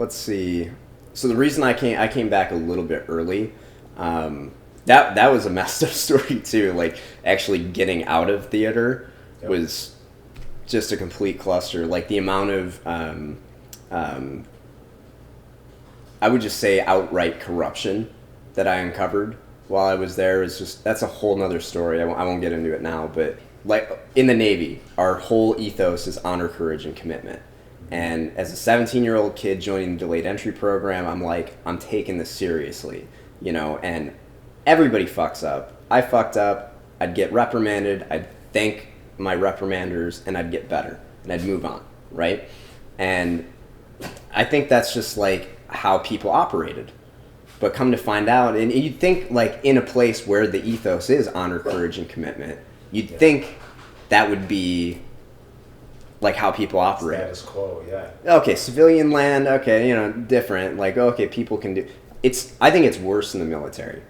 let's see. So the reason I came back a little bit early, that was a messed up story too. Like actually getting out of theater was just a complete cluster. Like the amount of, I would just say outright corruption that I uncovered while I was there is just, that's a whole nother story. I won't get into it now, but like in the Navy, our whole ethos is honor, courage, and commitment. And as a 17-year-old kid joining the delayed entry program, I'm like, I'm taking this seriously, you know, and everybody fucks up. I fucked up. I'd get reprimanded. I'd thank my reprimanders and I'd get better and I'd move on. Right. And I think that's just like how people operated. But come to find out, and you'd think like in a place where the ethos is honor, courage, and commitment, you'd think that would be like how people operate. Status quo, yeah. Okay, civilian land, okay, you know, different. Like, okay, people can do... I think it's worse in the military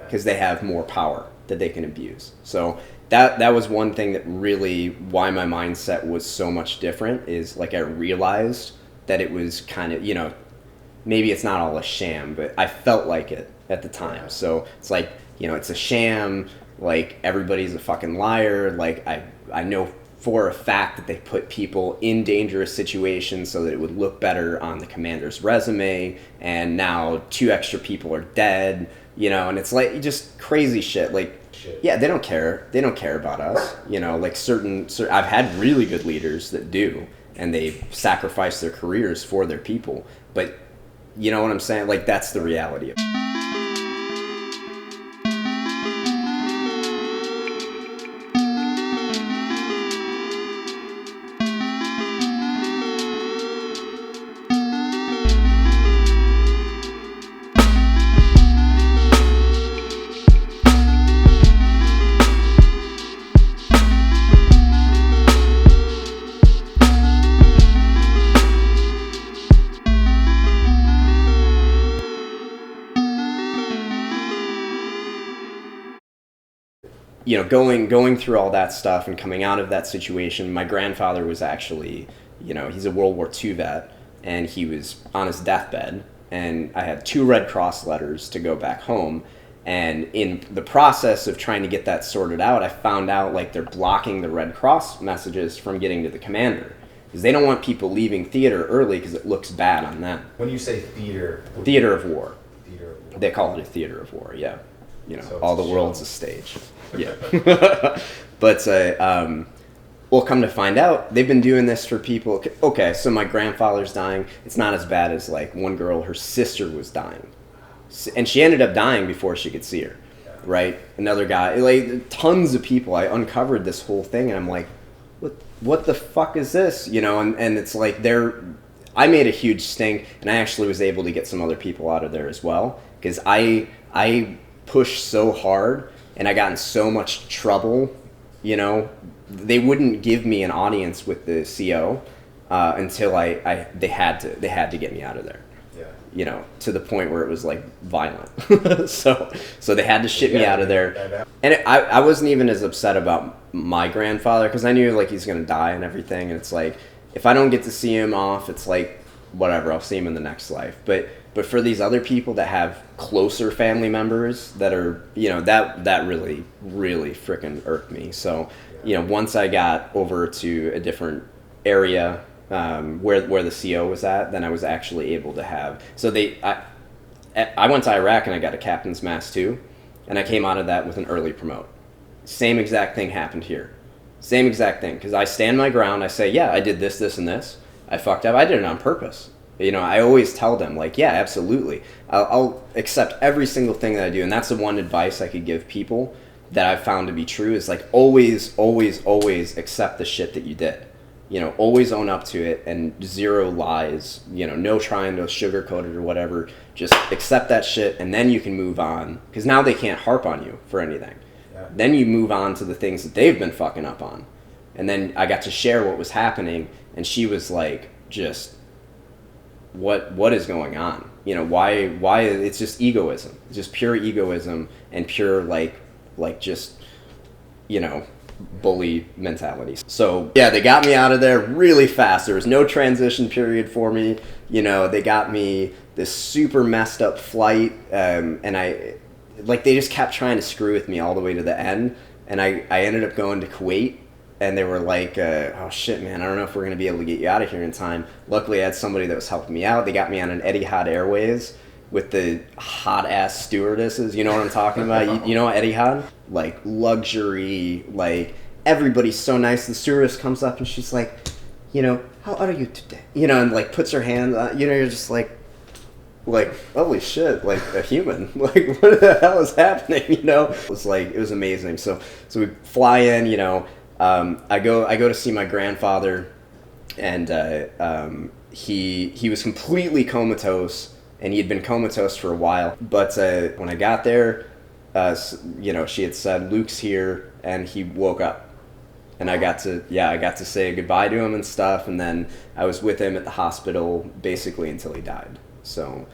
because they have more power that they can abuse. So that was one thing that really, why my mindset was so much different is like I realized that it was kind of, you know, maybe it's not all a sham, but I felt like it at the time. Yeah. So it's like, you know, it's a sham, like everybody's a fucking liar. Like I know for a fact that they put people in dangerous situations so that it would look better on the commander's resume, and now 2 extra people are dead, you know, and it's like just crazy shit. Like, yeah, they don't care. They don't care about us, you know, like certain I've had really good leaders that do, and they sacrifice their careers for their people. But you know what I'm saying? Like, that's the reality of it. You know, going through all that stuff and coming out of that situation, my grandfather was actually, you know, he's a World War II vet, and he was on his deathbed, and I had 2 Red Cross letters to go back home, and in the process of trying to get that sorted out, I found out, like, they're blocking the Red Cross messages from getting to the commander, because they don't want people leaving theater early because it looks bad on them. When you say theater... Theater of war. Theater of war. They call it a theater of war, yeah. You know, so all the world's a stage. Yeah. But, well, come to find out, they've been doing this for people. Okay, so my grandfather's dying. It's not as bad as, like, one girl, her sister was dying. And she ended up dying before she could see her, right? Another guy, like, tons of people. I uncovered this whole thing, and I'm like, what the fuck is this? You know, and it's like I made a huge stink, and I actually was able to get some other people out of there as well, because I pushed so hard, and I got in so much trouble, you know. They wouldn't give me an audience with the CO until they had to get me out of there. Yeah. You know, to the point where it was like violent. so they had to ship me out of there. And I wasn't even as upset about my grandfather, because I knew like he's gonna die and everything. And it's like, if I don't get to see him off, it's like whatever. I'll see him in the next life. But for these other people that have closer family members that are, you know, that really, really frickin' irked me. So, you know, once I got over to a different area where the CO was at, then I was actually able to have. So I went to Iraq and I got a captain's mast too, and I came out of that with an early promote. Same exact thing happened here. Same exact thing, because I stand my ground. I say, yeah, I did this, this, and this. I fucked up. I did it on purpose. You know, I always tell them, like, yeah, absolutely. I'll accept every single thing that I do. And that's the one advice I could give people that I've found to be true is, like, always, always, always accept the shit that you did. You know, always own up to it, and 0 lies, you know, no trying to sugarcoat it or whatever. Just accept that shit, and then you can move on. Because now they can't harp on you for anything. Yeah. Then you move on to the things that they've been fucking up on. And then I got to share what was happening, and she was like, just... what is going on? You know, why it's just egoism. It's just pure egoism and pure like just, you know, bully mentality. So yeah, they got me out of there really fast. There was no transition period for me. You know, they got me this super messed up flight, and they just kept trying to screw with me all the way to the end. And I ended up going to Kuwait, and they were like, oh shit, man, I don't know if we're going to be able to get you out of here in time. Luckily, I had somebody that was helping me out. They got me on an Etihad Airways with the hot-ass stewardesses. You know what I'm talking about? You know Etihad? Like, luxury, like, everybody's so nice. The stewardess comes up, and she's like, you know, how are you today? You know, and, like, puts her hand on, you know, you're just like, holy shit, like a human, like what the hell is happening, you know? It was amazing. So we fly in, you know, I go to see my grandfather, and he was completely comatose, and he had been comatose for a while. But when I got there, you know, she had said, Luke's here, and he woke up. And I got to say goodbye to him and stuff, and then I was with him at the hospital basically until he died. So,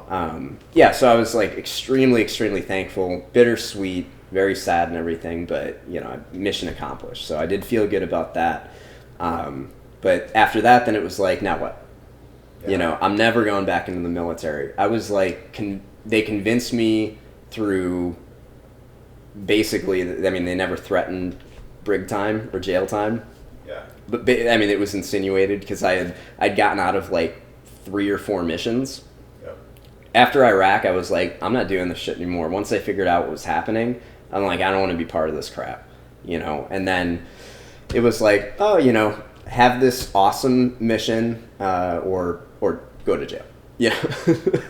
so I was like extremely, extremely thankful, bittersweet, very sad and everything, but you know, mission accomplished. So I did feel good about that. But after that, then it was like, now what? Yeah. You know, I'm never going back into the military. I was like, they convinced me through basically, I mean, they never threatened brig time or jail time. Yeah. But I mean, it was insinuated because I'd gotten out of like 3 or 4 missions. Yep. After Iraq, I was like, I'm not doing this shit anymore. Once I figured out what was happening, I'm like, I don't want to be part of this crap, you know? And then it was like, oh, you know, have this awesome mission, or go to jail. Yeah.